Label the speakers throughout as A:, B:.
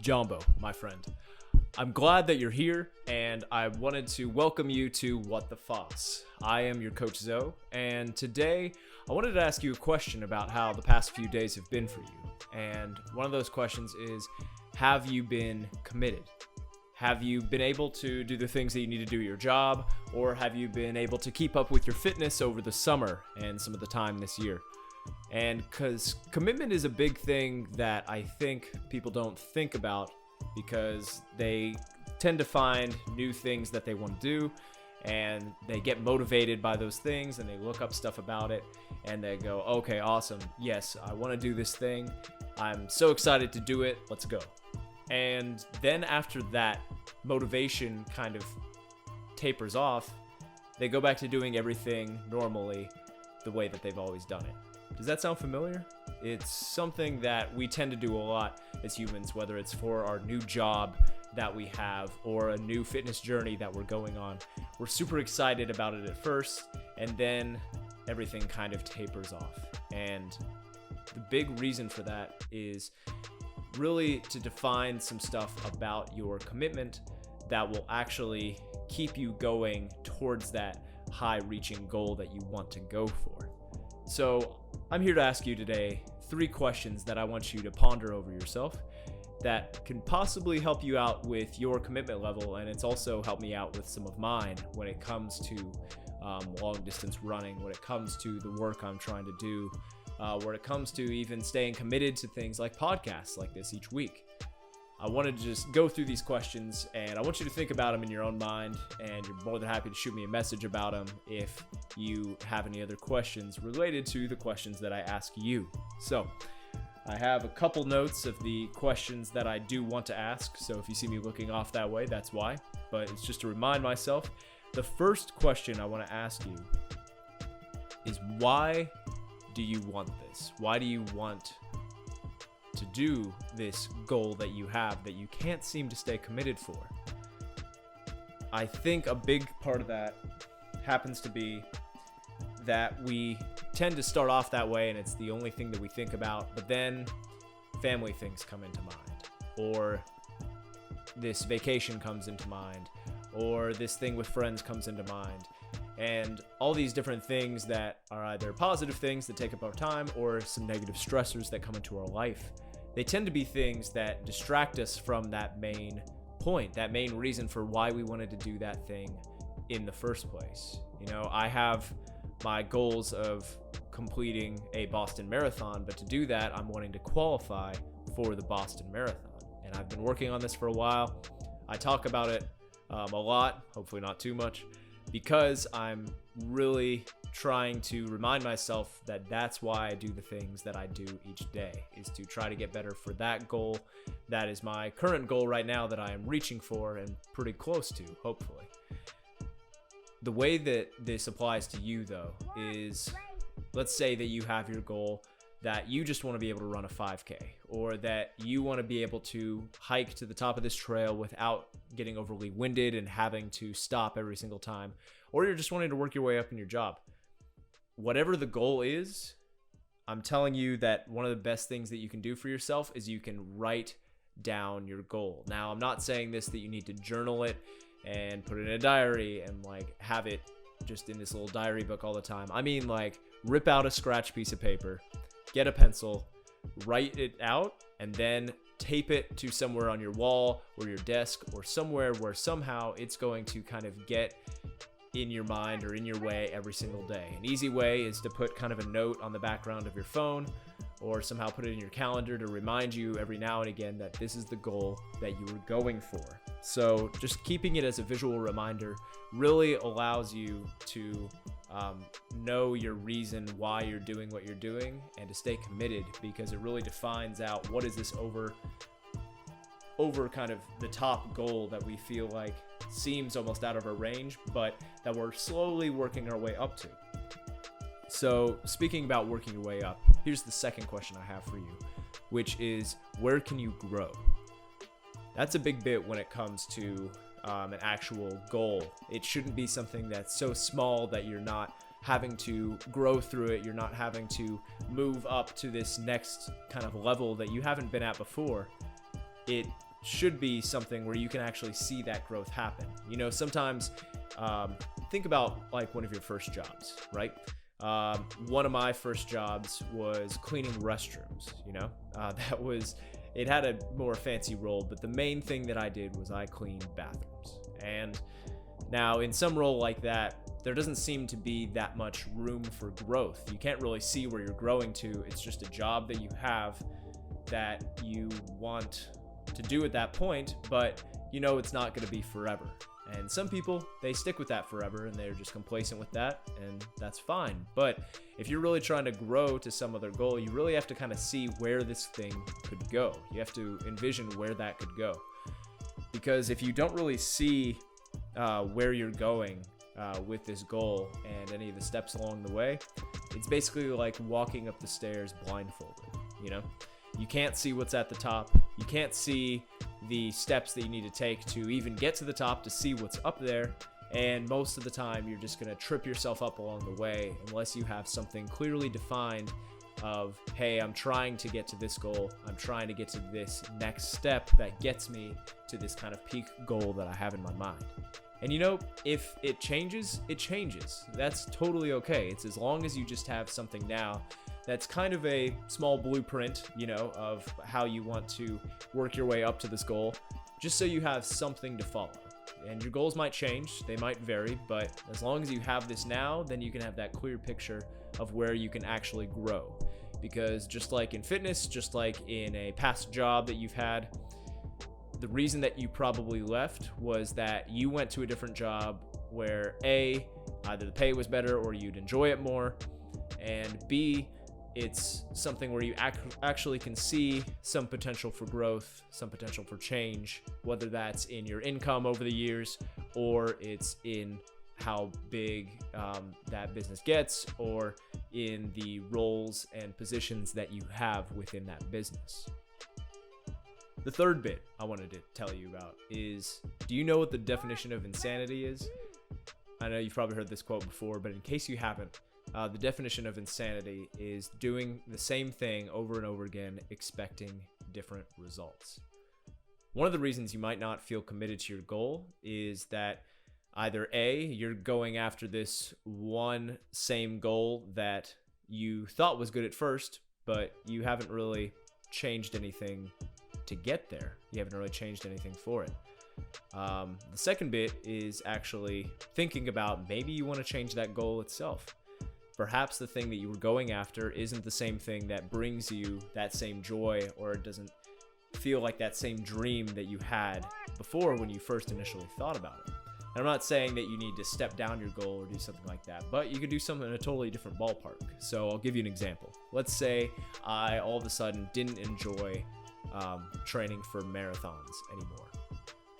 A: Jumbo, my friend. I'm glad that you're here, and I wanted to welcome you to What the Foss. I am your coach Zoe, and today I wanted to ask you a question about how the past few days have been for you. And one of those questions is, have you been committed? Have you been able to do the things that you need to do at your job, or have you been able to keep up with your fitness over the summer and some of the time this year? And because commitment is a big thing that I think people don't think about, because they tend to find new things that they want to do and they get motivated by those things and they look up stuff about it and they go, okay, awesome. Yes, I want to do this thing. I'm so excited to do it. Let's go. And then after that motivation kind of tapers off, they go back to doing everything normally the way that they've always done it. Does that sound familiar? It's something that we tend to do a lot as humans, whether it's for our new job that we have or a new fitness journey that we're going on. We're super excited about it at first, and then everything kind of tapers off. And the big reason for that is really to define some stuff about your commitment that will actually keep you going towards that high-reaching goal that you want to go for. So I'm here to ask you today 3 questions that I want you to ponder over yourself that can possibly help you out with your commitment level, and it's also helped me out with some of mine when it comes to long distance running, when it comes to the work I'm trying to do, when it comes to even staying committed to things like podcasts like this each week. I wanted to just go through these questions, and I want you to think about them in your own mind, and you're more than happy to shoot me a message about them if you have any other questions related to the questions that I ask you. So I have a couple notes of the questions that I do want to ask, so if you see me looking off that way, that's why. But it's just to remind myself. The first question I want to ask you is, why do you want this? Why do you want to do this goal that you have that you can't seem to stay committed for? I think a big part of that happens to be that we tend to start off that way and it's the only thing that we think about, but then family things come into mind, or this vacation comes into mind, or this thing with friends comes into mind, and all these different things that are either positive things that take up our time or some negative stressors that come into our life. They tend to be things that distract us from that main point, that main reason for why we wanted to do that thing in the first place. You know, I have my goals of completing a Boston Marathon, but to do that, I'm wanting to qualify for the Boston Marathon. And I've been working on this for a while. I talk about it a lot, hopefully not too much, because I'm really trying to remind myself that that's why I do the things that I do each day, is to try to get better for that goal. That is my current goal right now that I am reaching for and pretty close to, hopefully. The way that this applies to you, though, is let's say that you have your goal that you just want to be able to run a 5K, or that you want to be able to hike to the top of this trail without getting overly winded and having to stop every single time, or you're just wanting to work your way up in your job. Whatever the goal is, I'm telling you that one of the best things that you can do for yourself is you can write down your goal. Now, I'm not saying this that you need to journal it and put it in a diary and like have it just in this little diary book all the time. I mean, like, rip out a scratch piece of paper, get a pencil, write it out, and then tape it to somewhere on your wall or your desk or somewhere where somehow it's going to kind of get in your mind or in your way every single day. An easy way is to put kind of a note on the background of your phone, or somehow put it in your calendar to remind you every now and again that this is the goal that you were going for. So just keeping it as a visual reminder really allows you to know your reason why you're doing what you're doing and to stay committed, because it really defines out what is this over kind of the top goal that we feel like seems almost out of our range, but that we're slowly working our way up to. So speaking about working your way up, here's the second question I have for you, which is, where can you grow? That's a big bit when it comes to an actual goal. It shouldn't be something that's so small that you're not having to grow through it. You're not having to move up to this next kind of level that you haven't been at before. It should be something where you can actually see that growth happen. You know, sometimes think about like one of your first jobs, right? One of my first jobs was cleaning restrooms. You know, it had a more fancy role, but the main thing that I did was I cleaned bathrooms. And now in some role like that, there doesn't seem to be that much room for growth. You can't really see where you're growing to. It's just a job that you have that you want to do at that point, but you know it's not going to be forever. And some people, they stick with that forever and they're just complacent with that, and that's fine. But if you're really trying to grow to some other goal, you really have to kind of see where this thing could go. You have to envision where that could go. Because if you don't really see where you're going with this goal and any of the steps along the way, it's basically like walking up the stairs blindfolded. You know, you can't see what's at the top. You can't see the steps that you need to take to even get to the top to see what's up there. And most of the time, you're just going to trip yourself up along the way unless you have something clearly defined of, hey, I'm trying to get to this goal. I'm trying to get to this next step that gets me to this kind of peak goal that I have in my mind. And you know, if it changes, it changes. That's totally okay. It's as long as you just have something now that's kind of a small blueprint, you know, of how you want to work your way up to this goal, just so you have something to follow. And your goals might change, they might vary, but as long as you have this now, then you can have that clear picture of where you can actually grow. Because just like in fitness, just like in a past job that you've had, the reason that you probably left was that you went to a different job where A, either the pay was better or you'd enjoy it more, and B, it's something where you actually can see some potential for growth, some potential for change, whether that's in your income over the years or it's in how big that business gets or in the roles and positions that you have within that business. The third bit I wanted to tell you about is, do you know what the definition of insanity is? I know you've probably heard this quote before, but in case you haven't, the definition of insanity is doing the same thing over and over again, expecting different results. One of the reasons you might not feel committed to your goal is that either A, you're going after this one same goal that you thought was good at first, but you haven't really changed anything to get there. You haven't really changed anything for it. The second bit is actually thinking about maybe you want to change that goal itself. Perhaps the thing that you were going after isn't the same thing that brings you that same joy, or it doesn't feel like that same dream that you had before when you first initially thought about it. And I'm not saying that you need to step down your goal or do something like that, but you could do something in a totally different ballpark. So I'll give you an example. Let's say I all of a sudden didn't enjoy training for marathons anymore.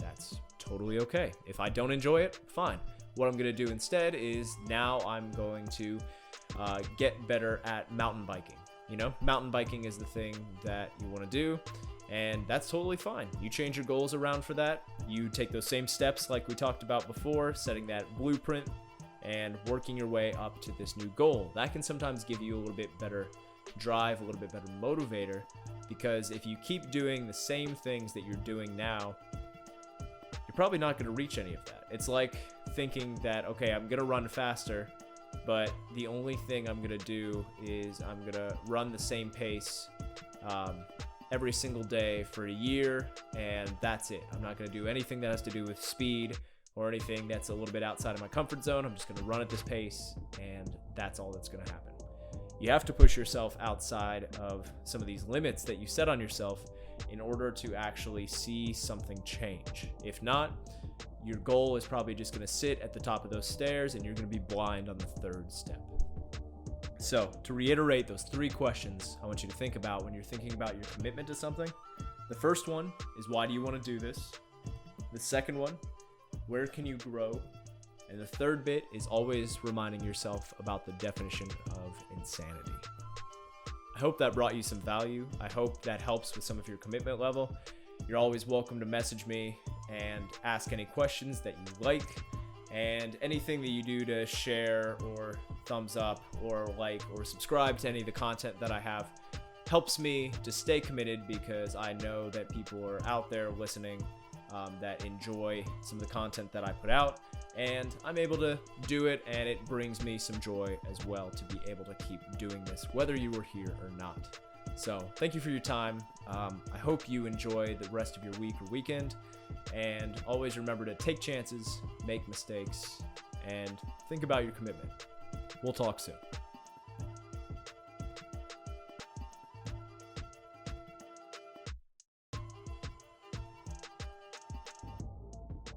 A: That's totally okay. If I don't enjoy it, fine. What I'm going to do instead is now I'm going to get better at mountain biking. You know, mountain biking is the thing that you want to do, and that's totally fine. You change your goals around for that. You take those same steps like we talked about before, setting that blueprint and working your way up to this new goal. That can sometimes give you a little bit better drive, a little bit better motivator, because if you keep doing the same things that you're doing now, you're probably not going to reach any of that. It's like thinking that, okay, I'm going to run faster, but the only thing I'm going to do is I'm going to run the same pace every single day for a year, and that's it. I'm not going to do anything that has to do with speed or anything that's a little bit outside of my comfort zone. I'm just going to run at this pace, and that's all that's going to happen. You have to push yourself outside of some of these limits that you set on yourself in order to actually see something change. If not, your goal is probably just going to sit at the top of those stairs and you're going to be blind on the third step. So, to reiterate those 3 questions I want you to think about when you're thinking about your commitment to something. The first one is, why do you want to do this? The second one, where can you grow? And the third bit is always reminding yourself about the definition of insanity. I hope that brought you some value. I hope that helps with some of your commitment level. You're always welcome to message me and ask any questions that you like, and anything that you do to share or thumbs up or like or subscribe to any of the content that I have. helps me to stay committed because I know that people are out there listening that enjoy some of the content that I put out, and I'm able to do it, and it brings me some joy as well to be able to keep doing this, whether you were here or not. So thank you for your time. I hope you enjoy the rest of your week or weekend, and always remember to take chances, make mistakes, and think about your commitment. We'll talk soon.